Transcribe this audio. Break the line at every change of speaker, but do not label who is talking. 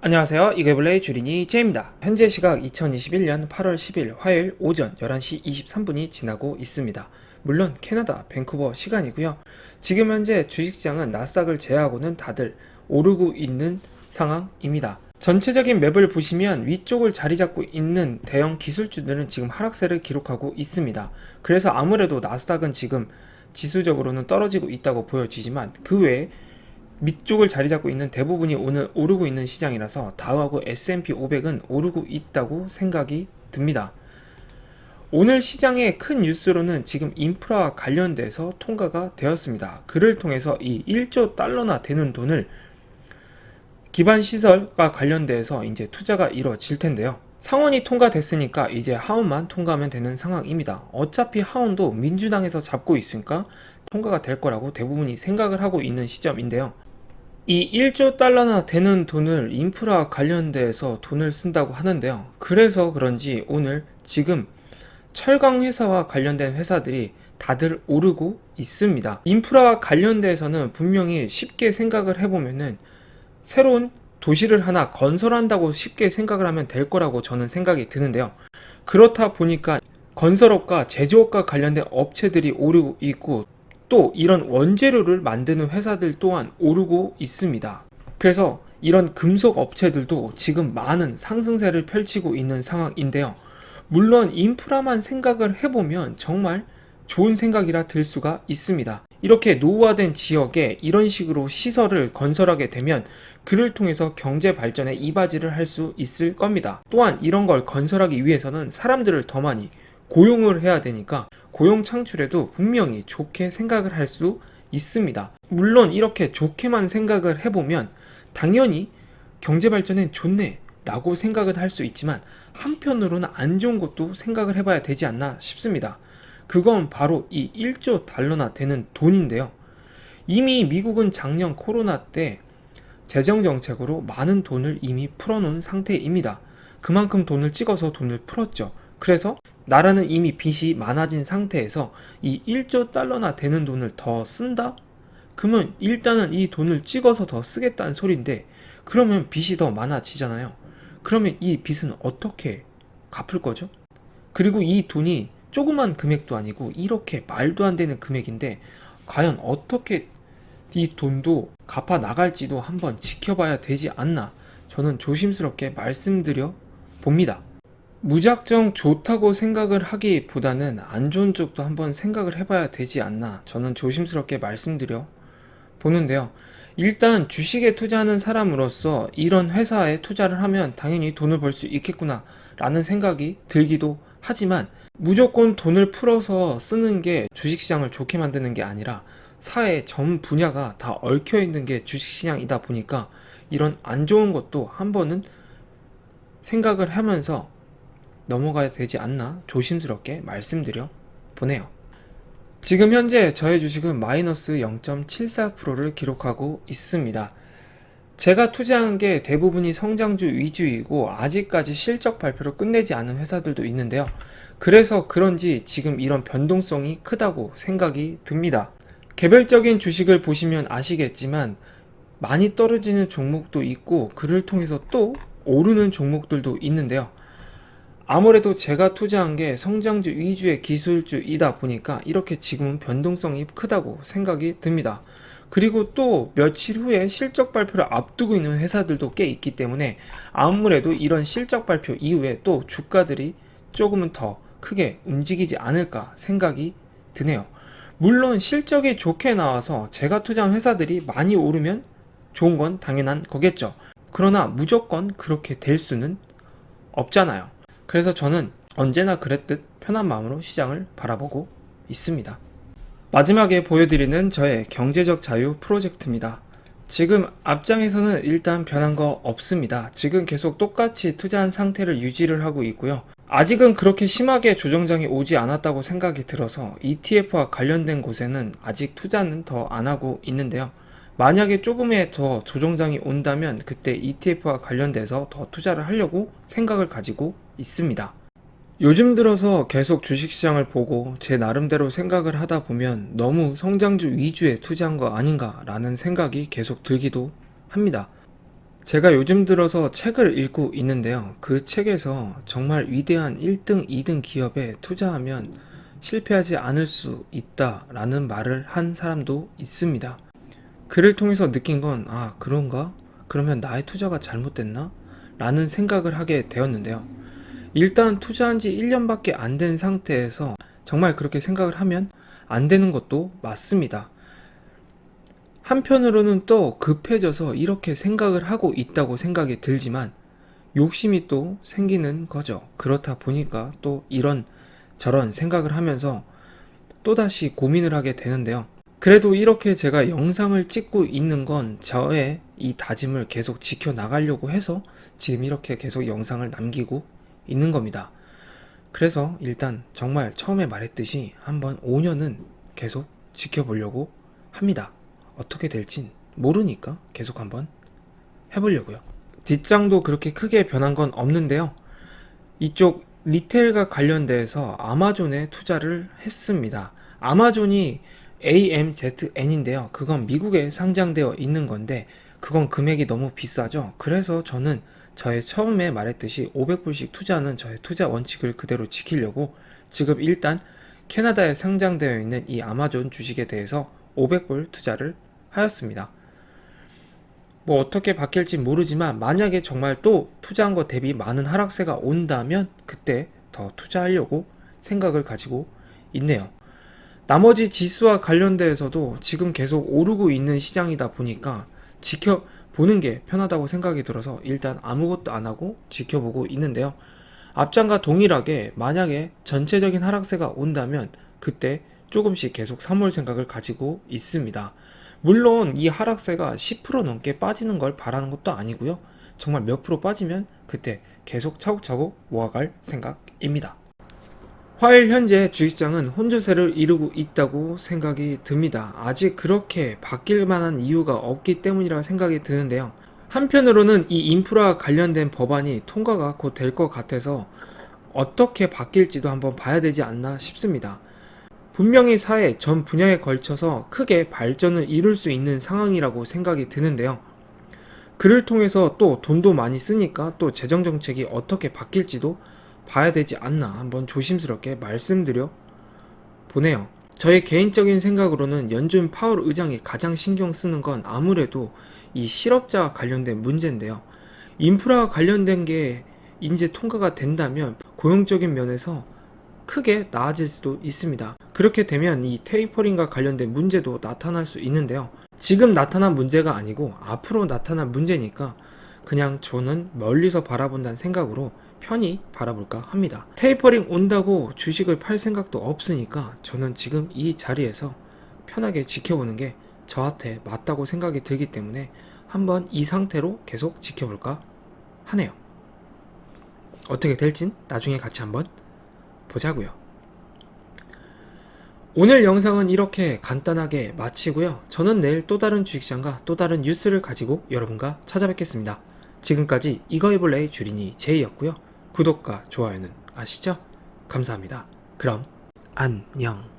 안녕하세요. 이글블레이 주린이 제입니다. 현재 시각 2021년 8월 10일 화요일 오전 11시 23분이 지나고 있습니다. 물론 캐나다 밴쿠버 시간이고요. 지금 현재 주식시장은 나스닥을 제외하고는 다들 오르고 있는 상황입니다. 전체적인 맵을 보시면 위쪽을 자리 잡고 있는 대형 기술주들은 지금 하락세를 기록하고 있습니다. 그래서 아무래도 나스닥은 지금 지수적으로는 떨어지고 있다고 보여지지만 그 외에 밑쪽을 자리 잡고 있는 대부분이 오늘 오르고 있는 시장이라서 다우하고 S&P 500은 오르고 있다고 생각이 듭니다. 오늘 시장의 큰 뉴스로는 지금 인프라와 관련돼서 통과가 되었습니다. 그를 통해서 이 1조 달러나 되는 돈을 기반 시설과 관련돼서 이제 투자가 이루어질 텐데요. 상원이 통과됐으니까 이제 하원만 통과하면 되는 상황입니다. 어차피 하원도 민주당에서 잡고 있으니까 통과가 될 거라고 대부분이 생각을 하고 있는 시점인데요. 이 1조 달러나 되는 돈을 인프라 관련돼서 돈을 쓴다고 하는데요. 그래서 그런지 오늘 지금 철강 회사와 관련된 회사들이 다들 오르고 있습니다. 인프라와 관련돼서는 분명히 쉽게 생각을 해보면은 새로운 도시를 하나 건설한다고 쉽게 생각을 하면 될 거라고 저는 생각이 드는데요. 그렇다 보니까 건설업과 제조업과 관련된 업체들이 오르고 있고 또 이런 원재료를 만드는 회사들 또한 오르고 있습니다. 그래서 이런 금속 업체들도 지금 많은 상승세를 펼치고 있는 상황인데요. 물론 인프라만 생각을 해보면 정말 좋은 생각이라 들 수가 있습니다. 이렇게 노후화된 지역에 이런 식으로 시설을 건설하게 되면 그를 통해서 경제 발전에 이바지를 할 수 있을 겁니다. 또한 이런 걸 건설하기 위해서는 사람들을 더 많이 고용을 해야 되니까 고용 창출에도 분명히 좋게 생각을 할 수 있습니다. 물론 이렇게 좋게만 생각을 해보면 당연히 경제 발전엔 좋네 라고 생각은 할 수 있지만 한편으로는 안 좋은 것도 생각을 해봐야 되지 않나 싶습니다. 그건 바로 이 1조 달러나 되는 돈인데요. 이미 미국은 작년 코로나 때 재정정책으로 많은 돈을 이미 풀어놓은 상태입니다. 그만큼 돈을 찍어서 돈을 풀었죠. 그래서 나라는 이미 빚이 많아진 상태에서 이 1조 달러나 되는 돈을 더 쓴다? 그러면 일단은 이 돈을 찍어서 더 쓰겠다는 소린데 그러면 빚이 더 많아지잖아요. 그러면 이 빚은 어떻게 갚을 거죠? 그리고 이 돈이 조그만 금액도 아니고 이렇게 말도 안 되는 금액인데 과연 어떻게 이 돈도 갚아 나갈지도 한번 지켜봐야 되지 않나 저는 조심스럽게 말씀드려 봅니다. 무작정 좋다고 생각을 하기보다는 안 좋은 쪽도 한번 생각을 해봐야 되지 않나 저는 조심스럽게 말씀드려 보는데요. 일단 주식에 투자하는 사람으로서 이런 회사에 투자를 하면 당연히 돈을 벌 수 있겠구나 라는 생각이 들기도 하지만 무조건 돈을 풀어서 쓰는 게 주식시장을 좋게 만드는 게 아니라 사회 전 분야가 다 얽혀 있는 게 주식시장이다 보니까 이런 안 좋은 것도 한 번은 생각을 하면서 넘어가야 되지 않나 조심스럽게 말씀드려 보네요. 지금 현재 저의 주식은 마이너스 0.74%를 기록하고 있습니다. 제가 투자한 게 대부분이 성장주 위주이고 아직까지 실적 발표를 끝내지 않은 회사들도 있는데요. 그래서 그런지 지금 이런 변동성이 크다고 생각이 듭니다. 개별적인 주식을 보시면 아시겠지만 많이 떨어지는 종목도 있고 그를 통해서 또 오르는 종목들도 있는데요. 아무래도 제가 투자한 게 성장주 위주의 기술주이다 보니까 이렇게 지금은 변동성이 크다고 생각이 듭니다. 그리고 또 며칠 후에 실적 발표를 앞두고 있는 회사들도 꽤 있기 때문에 아무래도 이런 실적 발표 이후에 또 주가들이 조금은 더 크게 움직이지 않을까 생각이 드네요. 물론 실적이 좋게 나와서 제가 투자한 회사들이 많이 오르면 좋은 건 당연한 거겠죠. 그러나 무조건 그렇게 될 수는 없잖아요. 그래서 저는 언제나 그랬듯 편한 마음으로 시장을 바라보고 있습니다. 마지막에 보여드리는 저의 경제적 자유 프로젝트입니다. 지금 앞장에서는 일단 변한 거 없습니다. 지금 계속 똑같이 투자한 상태를 유지를 하고 있고요. 아직은 그렇게 심하게 조정장이 오지 않았다고 생각이 들어서 ETF와 관련된 곳에는 아직 투자는 더 안 하고 있는데요. 만약에 조금의 더 조정장이 온다면 그때 ETF와 관련돼서 더 투자를 하려고 생각을 가지고 있습니다. 요즘 들어서 계속 주식시장을 보고 제 나름대로 생각을 하다 보면 너무 성장주 위주에 투자한 거 아닌가 라는 생각이 계속 들기도 합니다. 제가 요즘 들어서 책을 읽고 있는데요. 그 책에서 정말 위대한 1등, 2등 기업에 투자하면 실패하지 않을 수 있다라는 말을 한 사람도 있습니다. 글을 통해서 느낀 건, 아, 그런가? 그러면 나의 투자가 잘못됐나? 라는 생각을 하게 되었는데요. 일단 투자한 지 1년밖에 안 된 상태에서 정말 그렇게 생각을 하면 안 되는 것도 맞습니다. 한편으로는 또 급해져서 이렇게 생각을 하고 있다고 생각이 들지만 욕심이 또 생기는 거죠. 그렇다 보니까 또 이런 저런 생각을 하면서 또다시 고민을 하게 되는데요. 그래도 이렇게 제가 영상을 찍고 있는 건 저의 이 다짐을 계속 지켜나가려고 해서 지금 이렇게 계속 영상을 남기고 있는 겁니다. 그래서 일단 정말 처음에 말했듯이 한번 5년은 계속 지켜보려고 합니다. 어떻게 될진 모르니까 계속 한번 해보려고요. 뒷장도 그렇게 크게 변한 건 없는데요. 이쪽 리테일과 관련돼서 아마존에 투자를 했습니다. 아마존이 AMZN인데요. 그건 미국에 상장되어 있는 건데 그건 금액이 너무 비싸죠. 그래서 저는 저의 처음에 말했듯이 500불씩 투자하는 저의 투자 원칙을 그대로 지키려고 지금 일단 캐나다에 상장되어 있는 이 아마존 주식에 대해서 500불 투자를 하였습니다. 뭐 어떻게 바뀔지 모르지만 만약에 정말 또 투자한 것 대비 많은 하락세가 온다면 그때 더 투자하려고 생각을 가지고 있네요. 나머지 지수와 관련돼서도 지금 계속 오르고 있는 시장이다 보니까 지켜보는 게 편하다고 생각이 들어서 일단 아무것도 안 하고 지켜보고 있는데요. 앞장과 동일하게 만약에 전체적인 하락세가 온다면 그때 조금씩 계속 사모을 생각을 가지고 있습니다. 물론 이 하락세가 10% 넘게 빠지는 걸 바라는 것도 아니고요. 정말 몇 프로 빠지면 그때 계속 차곡차곡 모아갈 생각입니다. 화요일 현재 주식장은 혼조세를 이루고 있다고 생각이 듭니다. 아직 그렇게 바뀔 만한 이유가 없기 때문이라 생각이 드는데요. 한편으로는 이 인프라 관련된 법안이 통과가 곧 될 것 같아서 어떻게 바뀔지도 한번 봐야 되지 않나 싶습니다. 분명히 사회 전 분야에 걸쳐서 크게 발전을 이룰 수 있는 상황이라고 생각이 드는데요. 그를 통해서 또 돈도 많이 쓰니까 또 재정정책이 어떻게 바뀔지도 봐야 되지 않나 한번 조심스럽게 말씀드려 보네요. 저의 개인적인 생각으로는 연준 파월 의장이 가장 신경 쓰는 건 아무래도 이 실업자와 관련된 문제인데요. 인프라와 관련된 게 이제 통과가 된다면 고용적인 면에서 크게 나아질 수도 있습니다. 그렇게 되면 이 테이퍼링과 관련된 문제도 나타날 수 있는데요. 지금 나타난 문제가 아니고 앞으로 나타날 문제니까 그냥 저는 멀리서 바라본다는 생각으로 편히 바라볼까 합니다. 테이퍼링 온다고 주식을 팔 생각도 없으니까 저는 지금 이 자리에서 편하게 지켜보는 게 저한테 맞다고 생각이 들기 때문에 한번 이 상태로 계속 지켜볼까 하네요. 어떻게 될진 나중에 같이 한번 보자고요. 오늘 영상은 이렇게 간단하게 마치고요. 저는 내일 또 다른 주식시장과 또 다른 뉴스를 가지고 여러분과 찾아뵙겠습니다. 지금까지 이거 해볼래의 주린이 제이였고요. 구독과 좋아요는 아시죠? 감사합니다. 그럼 안녕.